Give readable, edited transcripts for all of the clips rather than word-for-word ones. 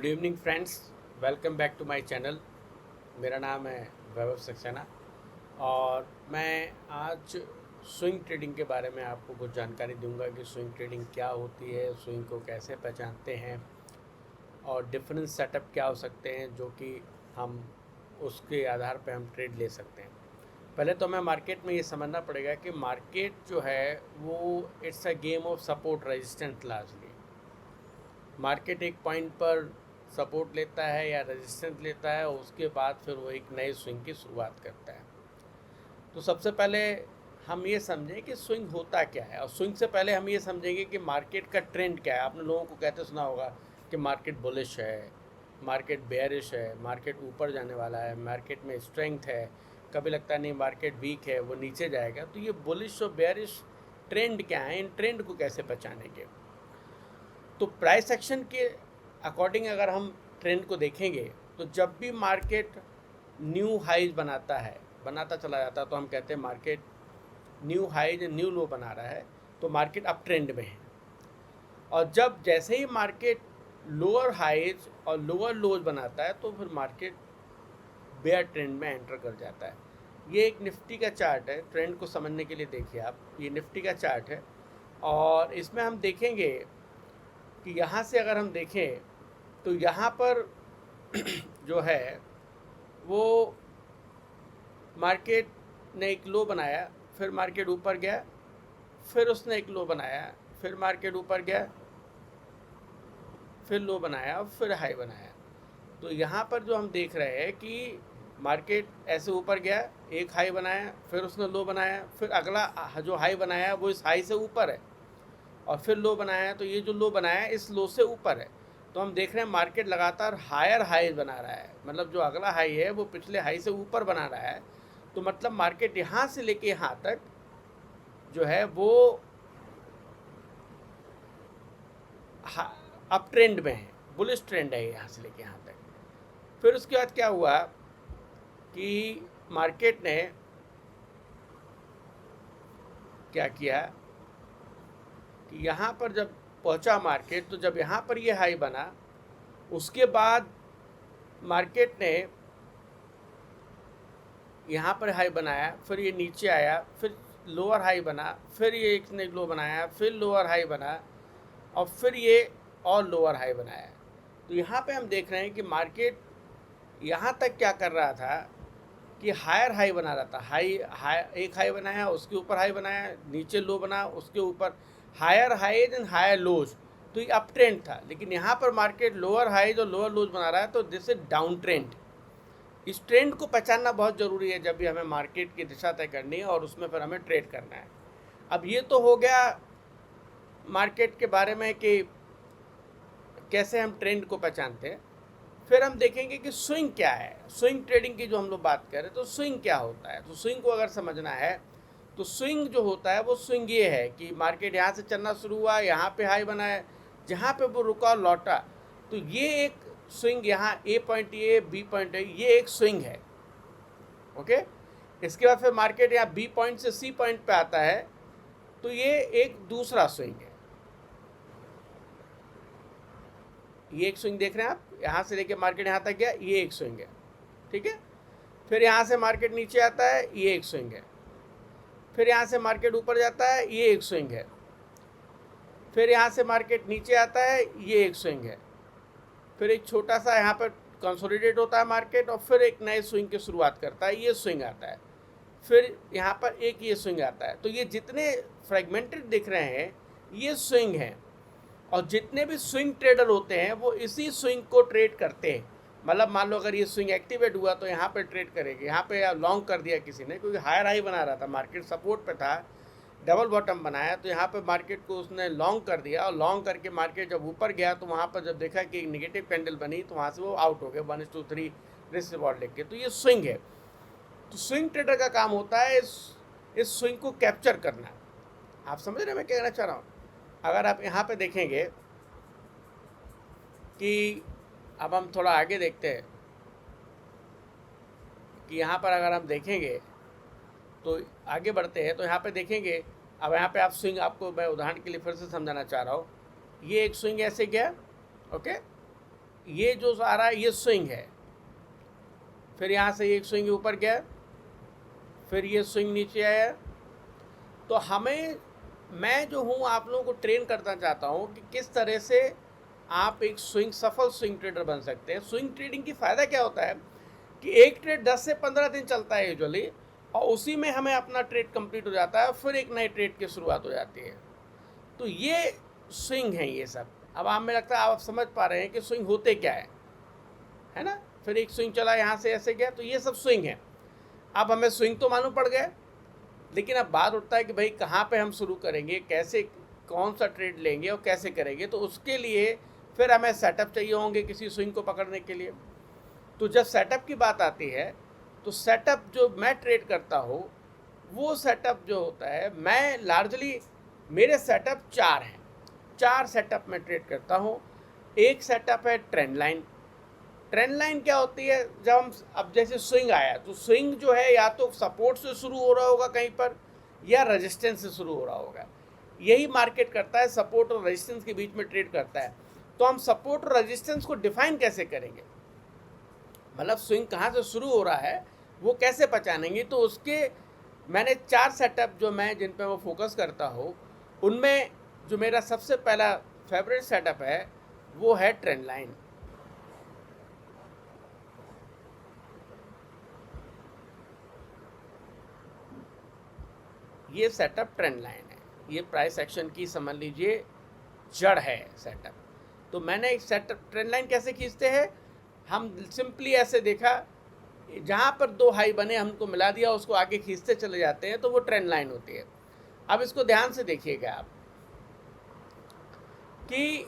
Good evening friends, welcome back to my channel. मेरा नाम है वैभव सक्सेना और मैं आज स्विंग ट्रेडिंग के बारे में आपको कुछ जानकारी दूंगा कि स्विंग ट्रेडिंग क्या होती है, स्विंग को कैसे पहचानते हैं और डिफरेंट सेटअप क्या हो सकते हैं जो कि हम उसके आधार पे हम ट्रेड ले सकते हैं। पहले तो हमें मार्केट में ये समझना पड़ेगा कि मार्केट जो है वो it's a game of support resistance largely. Market एक पॉइंट पर सपोर्ट लेता है या रेजिस्टेंस लेता है और उसके बाद फिर वो एक नए स्विंग की शुरुआत करता है। तो सबसे पहले हम ये समझें कि स्विंग होता क्या है, और स्विंग से पहले हम ये समझेंगे कि मार्केट का ट्रेंड क्या है। आपने लोगों को कहते सुना होगा कि मार्केट बुलिश है, मार्केट बेयरिश है, मार्केट ऊपर जाने वाला है, मार्केट में स्ट्रेंथ है। कभी लगता नहीं मार्केट वीक है, वो नीचे जाएगा। तो ये बुलिश और बेयरिश ट्रेंड क्या है, इन ट्रेंड को कैसे पहचानेंगे? तो प्राइस एक्शन के अकॉर्डिंग अगर हम ट्रेंड को देखेंगे तो जब भी मार्केट न्यू हाइज बनाता चला जाता है, तो हम कहते हैं मार्केट न्यू हाइज न्यू लो बना रहा है, तो मार्केट अप ट्रेंड में है। और जब जैसे ही मार्केट लोअर हाइज और लोअर लोज बनाता है तो फिर मार्केट बेयर ट्रेंड में एंटर कर जाता है। ये एक निफ्टी का चार्ट है, ट्रेंड को समझने के लिए देखिए आप, ये निफ्टी का चार्ट है और इसमें हम देखेंगे कि यहाँ से अगर हम देखें तो यहाँ पर जो है वो मार्केट ने एक लो बनाया, फिर मार्केट ऊपर गया, फिर उसने एक लो बनाया, फिर मार्केट ऊपर गया, फिर लो बनाया और फिर हाई बनाया। तो यहाँ पर जो हम देख रहे हैं कि मार्केट ऐसे ऊपर गया, एक हाई बनाया, फिर उसने लो बनाया, फिर अगला जो हाई बनाया वो इस हाई से ऊपर है और फिर लो बनाया है। तो ये जो लो बनाया है इस लो से ऊपर है। तो हम देख रहे हैं मार्केट लगातार हायर हाई बना रहा है, मतलब जो अगला हाई है वो पिछले हाई से ऊपर बना रहा है। तो मतलब मार्केट यहाँ से लेके यहाँ तक जो है वो अप ट्रेंड में है, बुलिश ट्रेंड है यहाँ से लेके यहाँ तक। फिर उसके बाद क्या हुआ कि मार्केट ने क्या किया कि यहाँ पर जब पहुँचा मार्केट, तो जब यहाँ पर ये हाई बना उसके बाद मार्केट ने यहाँ पर हाई बनाया, फिर ये नीचे आया, फिर लोअर हाई बना, फिर ये एक ने लो बनाया, फिर लोअर हाई बना और फिर ये और लोअर हाई बनाया। तो यहाँ पे हम देख रहे हैं कि मार्केट यहाँ तक क्या कर रहा था कि हायर हाई बना रहा था। एक हाई बनाया, उसके ऊपर हाई बनाया, नीचे लो बना, उसके ऊपर higher highs and higher lows. तो ये अप ट्रेंड था, लेकिन यहाँ पर मार्केट लोअर हाईज और लोअर लोज बना रहा है, तो दिस इज डाउन ट्रेंड। इस ट्रेंड को पहचानना बहुत ज़रूरी है जब भी हमें मार्केट की दिशा तय करनी है और उसमें फिर हमें ट्रेड करना है। अब ये तो हो गया मार्केट के बारे में कि कैसे हम ट्रेंड को पहचानते हैं। फिर हम देखेंगे कि स्विंग क्या है, स्विंग ट्रेडिंग की जो हम लोग बात कर रहे हैं, तो स्विंग क्या होता है। तो स्विंग को अगर समझना है तो स्विंग जो होता है वो स्विंग ये है कि मार्केट यहाँ से चलना शुरू हुआ, यहाँ पे हाई बना है, जहाँ पे वो रुका लौटा, तो ये एक स्विंग, यहाँ ए पॉइंट ए बी पॉइंट है, ये एक स्विंग है। ओके, इसके बाद फिर मार्केट यहाँ बी पॉइंट से सी पॉइंट पे आता है, तो ये एक दूसरा स्विंग है। ये एक स्विंग देख रहे हैं आप, यहाँ से लेके मार्केट यहाँ तक गया, ये एक स्विंग है, ठीक है। फिर यहाँ से मार्केट नीचे आता है, ये एक स्विंग है। फिर यहाँ से मार्केट ऊपर जाता है, ये एक स्विंग है। फिर यहाँ से मार्केट नीचे आता है, ये एक स्विंग है। फिर एक छोटा सा यहाँ पर कंसोलिडेट होता है मार्केट और फिर एक नए स्विंग की शुरुआत करता है, ये स्विंग आता है। फिर यहाँ पर एक ये स्विंग आता है। तो ये जितने फ्रेगमेंटेड दिख रहे हैं ये स्विंग हैं, और जितने भी स्विंग ट्रेडर होते हैं वो इसी स्विंग को ट्रेड करते हैं। मतलब मान लो अगर ये स्विंग एक्टिवेट हुआ तो यहाँ पे ट्रेड करेंगे, यहाँ पे लॉन्ग कर दिया किसी ने, क्योंकि हायर हाई बना रहा था, मार्केट सपोर्ट पे था, डबल बॉटम बनाया, तो यहाँ पे मार्केट को उसने लॉन्ग कर दिया और लॉन्ग करके मार्केट जब ऊपर गया तो वहाँ पर जब देखा कि एक नेगेटिव कैंडल बनी तो वहाँ से वो आउट हो गया 1:3 रिस्क रिवॉर्ड लेके। तो ये स्विंग है। तो स्विंग ट्रेडर का काम होता है इस स्विंग को कैप्चर करना। आप समझ रहे हैं मैं क्या कहना चाह रहा हूँ? अगर आप यहाँ पे देखेंगे कि अब हम थोड़ा आगे देखते हैं कि यहाँ पर अगर हम देखेंगे तो आगे बढ़ते हैं, तो यहाँ पे देखेंगे, अब यहाँ पे आप स्विंग, आपको मैं उदाहरण के लिए फिर से समझाना चाह रहा हूँ। ये एक स्विंग ऐसे गया, ओके, ये जो आ रहा है ये स्विंग है, फिर यहाँ से एक स्विंग ऊपर गया, फिर ये स्विंग नीचे आया। तो मैं जो हूँ आप लोगों को ट्रेन करना चाहता हूँ कि किस तरह से आप एक सफल स्विंग ट्रेडर बन सकते हैं। स्विंग ट्रेडिंग की फ़ायदा क्या होता है कि एक ट्रेड 10 से 15 दिन चलता है यूजुअली, और उसी में हमें अपना ट्रेड कंप्लीट हो जाता है, फिर एक नए ट्रेड की शुरुआत हो जाती है। तो ये स्विंग है ये सब। अब हमें लगता है आप समझ पा रहे हैं कि स्विंग होते क्या है ना। फिर एक स्विंग चला यहाँ से ऐसे गया, तो ये सब स्विंग है। अब हमें स्विंग तो मालूम पड़ गया, लेकिन अब बात उठता है कि भाई कहाँ पे हम शुरू करेंगे, कैसे, कौन सा ट्रेड लेंगे और कैसे करेंगे। तो उसके लिए फिर हमें सेटअप चाहिए होंगे किसी स्विंग को पकड़ने के लिए। तो जब सेटअप की बात आती है तो सेटअप जो मैं ट्रेड करता हूँ वो सेटअप जो होता है, मैं लार्जली मेरे सेटअप 4 हैं। 4 सेटअप में ट्रेड करता हूँ। एक सेटअप है ट्रेंड लाइन। ट्रेंड लाइन क्या होती है, जब हम अब जैसे स्विंग आया तो स्विंग जो है या तो सपोर्ट से शुरू हो रहा होगा कहीं पर, या रेजिस्टेंस से शुरू हो रहा होगा। यही मार्केट करता है, सपोर्ट और रेजिस्टेंस के बीच में ट्रेड करता है। तो हम सपोर्ट और रेजिस्टेंस को डिफाइन कैसे करेंगे, मतलब स्विंग कहाँ से शुरू हो रहा है वो कैसे पहचानेंगे। तो उसके मैंने 4 सेटअप जो मैं जिन पे मैं फोकस करता हूँ, उनमें जो मेरा सबसे पहला फेवरेट सेटअप है वो है ट्रेंड लाइन। ये सेटअप ट्रेंड लाइन है, ये प्राइस एक्शन की समझ लीजिए जड़ है सेटअप। तो मैंने एक सेटअप ट्रेंड लाइन कैसे खींचते हैं, हम सिंपली ऐसे देखा, जहाँ पर 2 हाई बने हमको मिला दिया, उसको आगे खींचते चले जाते हैं, तो वो ट्रेंड लाइन होती है। अब इसको ध्यान से देखिएगा आप कि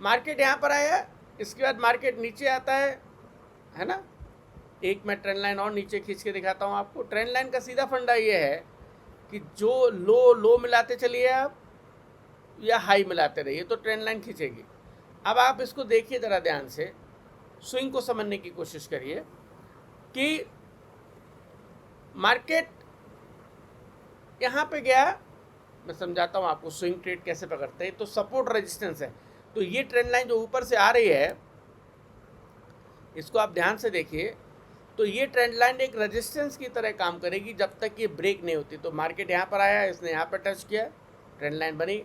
मार्केट यहाँ पर आया, इसके बाद मार्केट नीचे आता है ना। एक मैं ट्रेंड लाइन और नीचे खींच के दिखाता हूँ आपको। ट्रेंड लाइन का सीधा फंडा ये है कि जो लो मिलाते चलिए आप, या हाई मिलाते रहिए, तो ट्रेंड लाइन खींचेगी। अब आप इसको देखिए ज़रा ध्यान से, स्विंग को समझने की कोशिश करिए कि मार्केट यहाँ पे गया। मैं समझाता हूँ आपको स्विंग ट्रेड कैसे पकड़ते हैं। तो सपोर्ट रेजिस्टेंस है, तो ये ट्रेंड लाइन जो ऊपर से आ रही है, इसको आप ध्यान से देखिए। तो ये ट्रेंड लाइन एक रेजिस्टेंस की तरह काम करेगी जब तक ये ब्रेक नहीं होती। तो मार्केट यहाँ पर आया, इसने यहाँ पर टच किया, ट्रेंड लाइन बनी,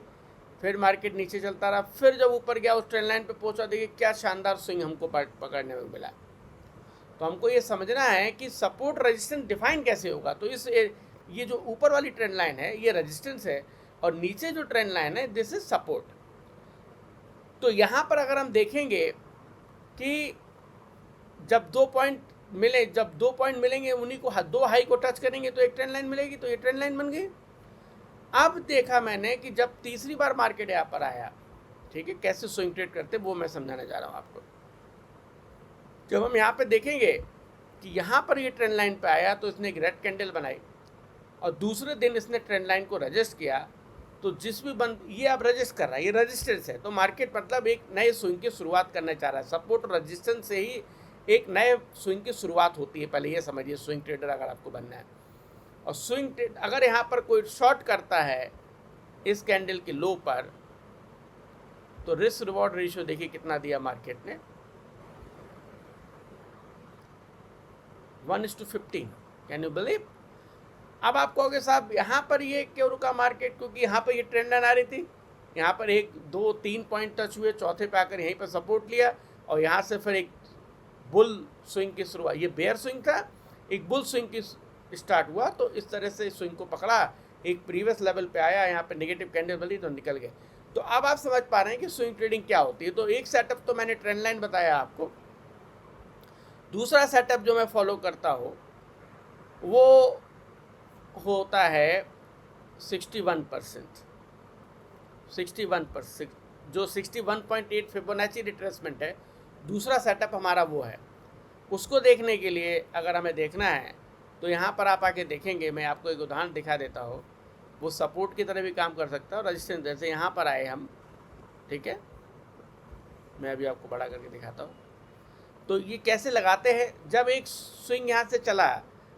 फिर मार्केट नीचे चलता रहा, फिर जब ऊपर गया उस ट्रेंड लाइन पे पहुंचा। देखिए क्या शानदार स्विंग हमको पकड़ने में मिला। तो हमको ये समझना है कि सपोर्ट रेजिस्टेंस डिफाइन कैसे होगा। तो ये जो ऊपर वाली ट्रेंड लाइन है ये रेजिस्टेंस है, और नीचे जो ट्रेंड लाइन है दिस इज सपोर्ट। तो यहाँ पर अगर हम देखेंगे कि जब 2 पॉइंट मिलेंगे, उन्हीं को 2 हाई को टच करेंगे तो एक ट्रेंड लाइन मिलेगी। तो ये ट्रेंड लाइन बन गई। अब देखा मैंने कि जब तीसरी बार मार्केट यहाँ पर आया, ठीक है, कैसे स्विंग ट्रेड करते वो मैं समझाने जा रहा हूँ आपको। जब हम यहाँ पे देखेंगे कि यहाँ पर ये ट्रेंड लाइन पे आया, तो इसने एक रेड कैंडल बनाई, और दूसरे दिन इसने ट्रेंड लाइन को रजिस्ट किया। तो जिस भी ये अब रजिस्ट कर रहा है, ये रजिस्टेंस है। तो मार्केट मतलब एक नए स्विंग की शुरुआत करना चाह रहा है। सपोर्ट और रजिस्टेंस से ही एक नए स्विंग की शुरुआत होती है, पहले ये समझिए स्विंग ट्रेडर अगर आपको बनना है। और स्विंग ट्रेड अगर यहाँ पर कोई शॉर्ट करता है इस कैंडल के लो पर, तो रिस्क रिवॉर्ड रेशियो देखिए कितना दिया मार्केट ने, 1:15। Can you believe. अब आप कहोगे साहब यहाँ पर ये क्यों रुका मार्केट, क्योंकि यहाँ पर ये ट्रेंड लाइन आ रही थी, यहाँ पर 1 2 3 पॉइंट टच हुए, चौथे पे आकर यहीं पर सपोर्ट लिया, और यहाँ से फिर एक बुल स्विंग की शुरुआत। ये बेयर स्विंग था, एक बुल स्विंग की स्टार्ट हुआ। तो इस तरह से स्विंग को पकड़ा, एक प्रीवियस लेवल पे आया, यहाँ पे नेगेटिव कैंडल बनी तो निकल गए। तो अब आप समझ पा रहे हैं कि स्विंग ट्रेडिंग क्या होती है। तो एक सेटअप तो मैंने ट्रेंड लाइन बताया आपको। दूसरा सेटअप जो मैं फॉलो करता हूँ वो होता है 61%। जो 61.8 फिबोनाची रिट्रेसमेंट है, दूसरा सेटअप हमारा वो है। उसको देखने के लिए अगर हमें देखना है तो यहाँ पर आप आके देखेंगे, मैं आपको एक उदाहरण दिखा देता हूँ। वो सपोर्ट की तरह भी काम कर सकता है और रजिस्टेंस। जैसे यहाँ पर आए हम, ठीक है, मैं अभी आपको बड़ा करके दिखाता हूँ। तो ये कैसे लगाते हैं, जब एक स्विंग यहाँ से चला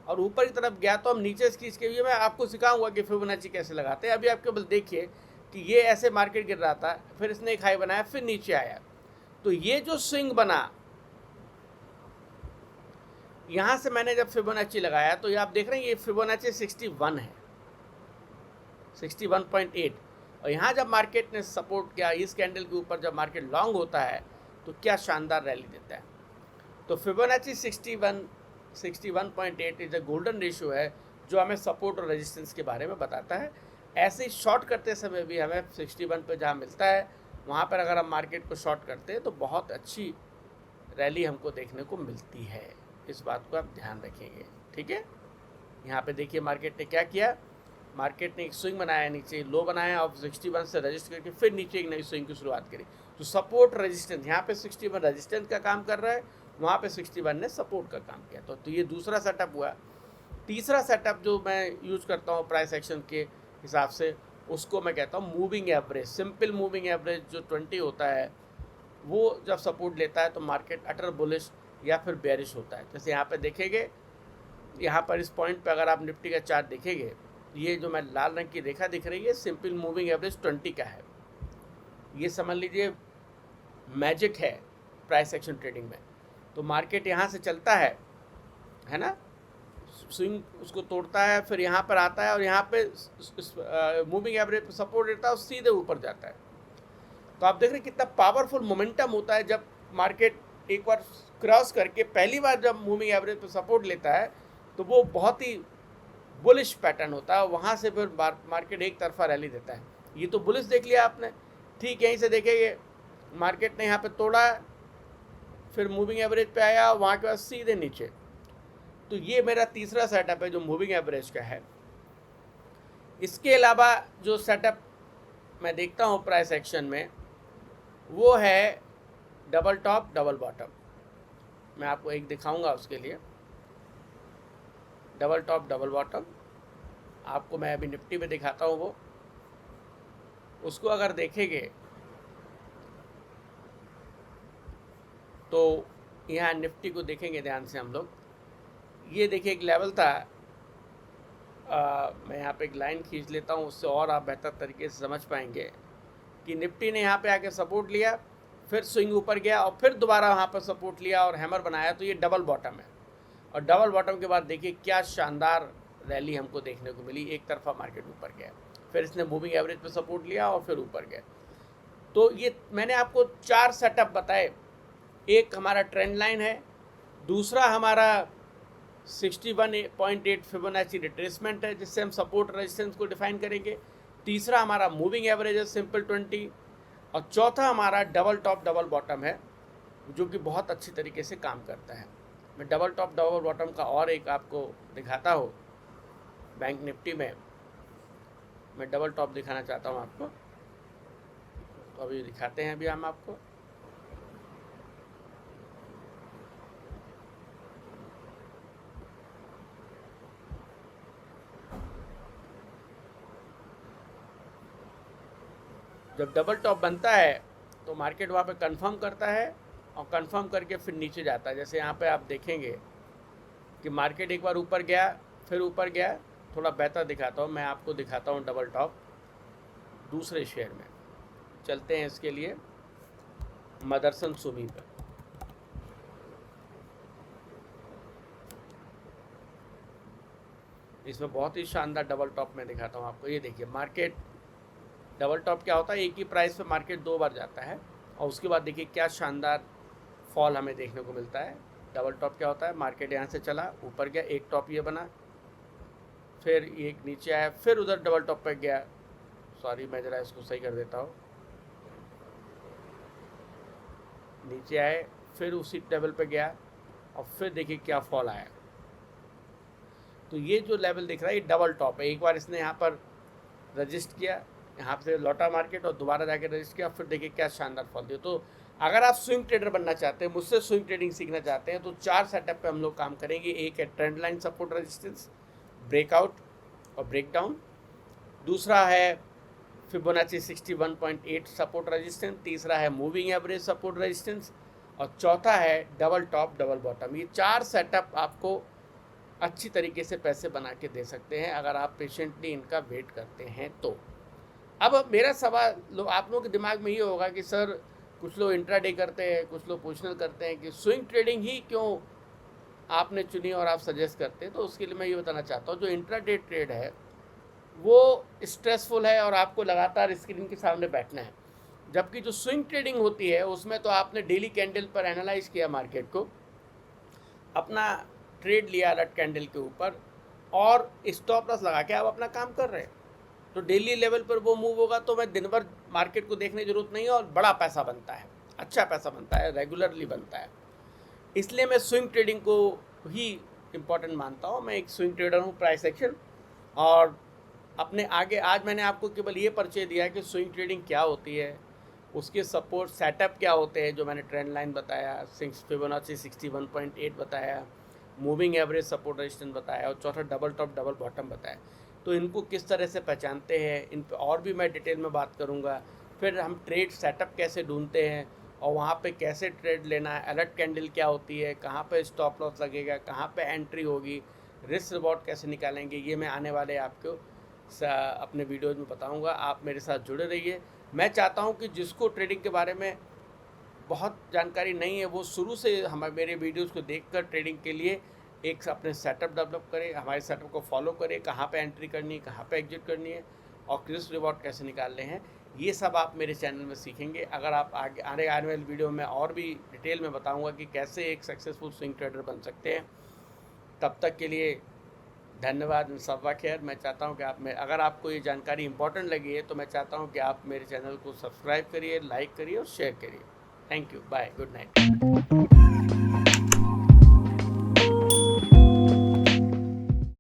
और ऊपर की तरफ गया तो हम नीचे खींच के, ये मैं आपको सिखाऊंगा कि फिबोनाची कैसे लगाते हैं। अभी आप केवल देखिए कि ये ऐसे मार्केट गिर रहा था, फिर इसने एक हाई बनाया, फिर नीचे आया, तो ये जो स्विंग बना, यहाँ से मैंने जब फिबोनाची लगाया तो ये आप देख रहे हैं ये फिबोनाची 61 है, 61.8। और यहाँ जब मार्केट ने सपोर्ट किया इस कैंडल के ऊपर, जब मार्केट लॉन्ग होता है तो क्या शानदार रैली देता है। तो Fibonacci 61.8 is a golden ratio है जो हमें सपोर्ट और रेजिस्टेंस के बारे में बताता है। ऐसे ही शॉर्ट करते समय भी हमें 61 पे जहाँ मिलता है वहाँ पर अगर हम मार्केट को शॉर्ट करते हैं तो बहुत अच्छी रैली हमको देखने को मिलती है। इस बात को आप ध्यान रखेंगे, ठीक है। यहाँ पे देखिए मार्केट ने क्या किया, मार्केट ने एक स्विंग बनाया, नीचे लो बनाया और 61 से रजिस्ट करके फिर नीचे एक नई स्विंग की शुरुआत करी। तो सपोर्ट रेजिस्टेंस, यहाँ पे 61 रेजिस्टेंस का काम कर रहा है, वहाँ पे 61 ने सपोर्ट का काम किया। तो ये दूसरा सेटअप हुआ। तीसरा सेटअप जो मैं यूज करता हूँ प्राइस एक्शन के हिसाब से, उसको मैं कहता हूँ moving average. Simple moving average जो 20 होता है, वो जब सपोर्ट लेता है तो मार्केट अटर बुलिश या फिर बेरिश होता है। जैसे यहाँ पे देखेंगे, यहाँ पर इस पॉइंट पे अगर आप निफ्टी का चार्ट देखेंगे, ये जो मैं लाल रंग की रेखा दिख रही है सिंपल मूविंग एवरेज 20 का है। ये समझ लीजिए मैजिक है प्राइस एक्शन ट्रेडिंग में। तो मार्केट यहाँ से चलता है ना, स्विंग उसको तोड़ता है, फिर यहाँ पर आता है और यहाँ पे मूविंग एवरेज पे सपोर्ट देता है और सीधे ऊपर जाता है। तो आप देख रहे हैं कितना पावरफुल मोमेंटम होता है जब मार्केट एक बार क्रॉस करके पहली बार जब मूविंग एवरेज पे सपोर्ट लेता है तो वो बहुत ही बुलिश पैटर्न होता है। वहाँ से फिर मार्केट एक तरफा रैली देता है। ये तो बुलिश देख लिया आपने, ठीक। यहीं से देखेंगे मार्केट ने यहाँ पे तोड़ा, फिर मूविंग एवरेज पे आया, वहाँ के बाद सीधे नीचे। तो ये मेरा तीसरा सेटअप है जो मूविंग एवरेज का है। इसके अलावा जो सेटअप मैं देखता हूँ प्राइस एक्शन में, वो है डबल टॉप डबल बॉटम। मैं आपको एक दिखाऊंगा उसके लिए, डबल टॉप डबल बॉटम। आपको मैं अभी निफ्टी में दिखाता हूँ वो। उसको अगर देखेंगे तो यहाँ निफ्टी को देखेंगे ध्यान से हम लोग, ये देखिए एक लेवल था। मैं यहाँ पे एक लाइन खींच लेता हूँ, उससे और आप बेहतर तरीके से समझ पाएंगे कि निफ्टी ने यहाँ पे आके सपोर्ट लिया, फिर स्विंग ऊपर गया और फिर दोबारा वहाँ पर सपोर्ट लिया और हैमर बनाया। तो ये डबल बॉटम है। और डबल बॉटम के बाद देखिए क्या शानदार रैली हमको देखने को मिली। एक तरफा मार्केट ऊपर गया, फिर इसने मूविंग एवरेज पे सपोर्ट लिया और फिर ऊपर गया। तो ये मैंने आपको 4 सेटअप बताए। एक हमारा ट्रेंड लाइन है, दूसरा हमारा 61.8 फिबोनाची रिट्रेसमेंट है जिससे हम सपोर्ट रेजिस्टेंस को डिफाइन करेंगे। तीसरा हमारा मूविंग एवरेज है सिंपल 20, और चौथा हमारा डबल टॉप डबल बॉटम है जो कि बहुत अच्छी तरीके से काम करता है। मैं डबल टॉप डबल बॉटम का और एक आपको दिखाता हूँ। बैंक निफ्टी में मैं डबल टॉप दिखाना चाहता हूँ आपको, तो अभी दिखाते हैं अभी हम आपको। जब डबल टॉप बनता है तो मार्केट वहाँ पे कंफर्म करता है और कंफर्म करके फिर नीचे जाता है। जैसे यहाँ पे आप देखेंगे कि मार्केट एक बार ऊपर गया, फिर ऊपर गया। थोड़ा बेहतर दिखाता हूँ, मैं आपको दिखाता हूँ डबल टॉप दूसरे शेयर में। चलते हैं इसके लिए मदरसन सुमी पर। इसमें बहुत ही शानदार डबल टॉप में दिखाता हूँ आपको। ये देखिए मार्केट डबल टॉप क्या होता है, एक ही प्राइस पे मार्केट 2 बार जाता है और उसके बाद देखिए क्या शानदार फॉल हमें देखने को मिलता है। डबल टॉप क्या होता है, मार्केट यहाँ से चला, ऊपर गया, एक टॉप ये बना, फिर एक नीचे आया, फिर उधर डबल टॉप पे गया। सॉरी, मैं ज़रा इसको सही कर देता हूँ। नीचे आए, फिर उसी लेवल पे गया और फिर देखिए क्या फॉल आया। तो ये जो लेवल दिख रहा है ये डबल टॉप है। एक बार इसने यहाँ पर रजिस्ट किया, यहाँ से लौटा मार्केट और दोबारा जाके रजिस्ट किया, फिर देखिए क्या शानदार फॉल दिया। तो अगर आप स्विंग ट्रेडर बनना चाहते हैं, मुझसे स्विंग ट्रेडिंग सीखना चाहते हैं, तो 4 सेटअप पे हम लोग काम करेंगे। एक है trend line support resistance, breakout और ब्रेकडाउन। दूसरा है फिबोनाची 61.8 सपोर्ट रेजिस्टेंस। तीसरा है मूविंग एवरेज सपोर्ट रेजिस्टेंस और चौथा है डबल टॉप डबल बॉटम। ये 4 सेटअप आपको अच्छी तरीके से पैसे बना के दे सकते हैं अगर आप पेशेंटली इनका वेट करते हैं तो। अब मेरा सवाल आप लोगों के दिमाग में ये होगा कि सर कुछ लोग इंट्राडे करते हैं, कुछ लोग पोजिशनल करते हैं कि स्विंग ट्रेडिंग ही क्यों आपने चुनी और आप सजेस्ट करते हैं। तो उसके लिए मैं ये बताना चाहता हूँ, जो इंट्राडे ट्रेड है वो स्ट्रेसफुल है और आपको लगातार स्क्रीन के सामने बैठना है। जबकि जो स्विंग ट्रेडिंग होती है उसमें तो आपने डेली कैंडल पर एनालाइज किया मार्केट को, अपना ट्रेड लिया अलर्ट कैंडल के ऊपर और स्टॉप लॉस लगा के आप अपना काम कर रहे हैं। तो डेली लेवल पर वो मूव होगा तो मैं दिन भर मार्केट को देखने की जरूरत नहीं है और बड़ा पैसा बनता है, अच्छा पैसा बनता है, रेगुलरली बनता है। इसलिए मैं स्विंग ट्रेडिंग को ही इम्पोर्टेंट मानता हूँ। मैं एक स्विंग ट्रेडर हूँ, प्राइस एक्शन। और अपने आगे आज मैंने आपको केवल ये परिचय दिया है कि स्विंग ट्रेडिंग क्या होती है, उसके सपोर्ट सेटअप क्या होते हैं, जो मैंने ट्रेंड लाइन बताया, फिबोनाची 61.8 बताया, मूविंग एवरेज सपोर्ट रेजिस्टेंस बताया और चौथा डबल टॉप डबल बॉटम बताया। तो इनको किस तरह से पहचानते हैं, इन पर और भी मैं डिटेल में बात करूँगा। फिर हम ट्रेड सेटअप कैसे ढूंढते हैं और वहाँ पे कैसे ट्रेड लेना है, अलर्ट कैंडल क्या होती है, कहाँ पे स्टॉप लॉस लगेगा, कहाँ पे एंट्री होगी, रिस्क रिवॉर्ड कैसे निकालेंगे, ये मैं आने वाले आपको अपने वीडियोज़ में बताऊँगा। आप मेरे साथ जुड़े रहिए। मैं चाहता हूँ कि जिसको ट्रेडिंग के बारे में बहुत जानकारी नहीं है वो शुरू से मेरे वीडियोज़ को देखकर ट्रेडिंग के लिए एक अपने सेटअप डेवलप करें, हमारे सेटअप को फॉलो करें, कहाँ पे एंट्री करनी है, कहाँ पे एग्जिट करनी है और रिस्क रिवॉर्ड कैसे निकालने हैं, ये सब आप मेरे चैनल में सीखेंगे। अगर आप आगे आने वाले वीडियो में और भी डिटेल में बताऊंगा कि कैसे एक सक्सेसफुल स्विंग ट्रेडर बन सकते हैं। तब तक के लिए धन्यवाद, सब्बा खैर। मैं चाहता हूं कि आप में अगर आपको ये जानकारी इंपॉर्टेंट लगी है तो मैं चाहता हूं कि आप मेरे चैनल को सब्सक्राइब करिए, लाइक करिए और शेयर करिए। Thank you, bye, good night.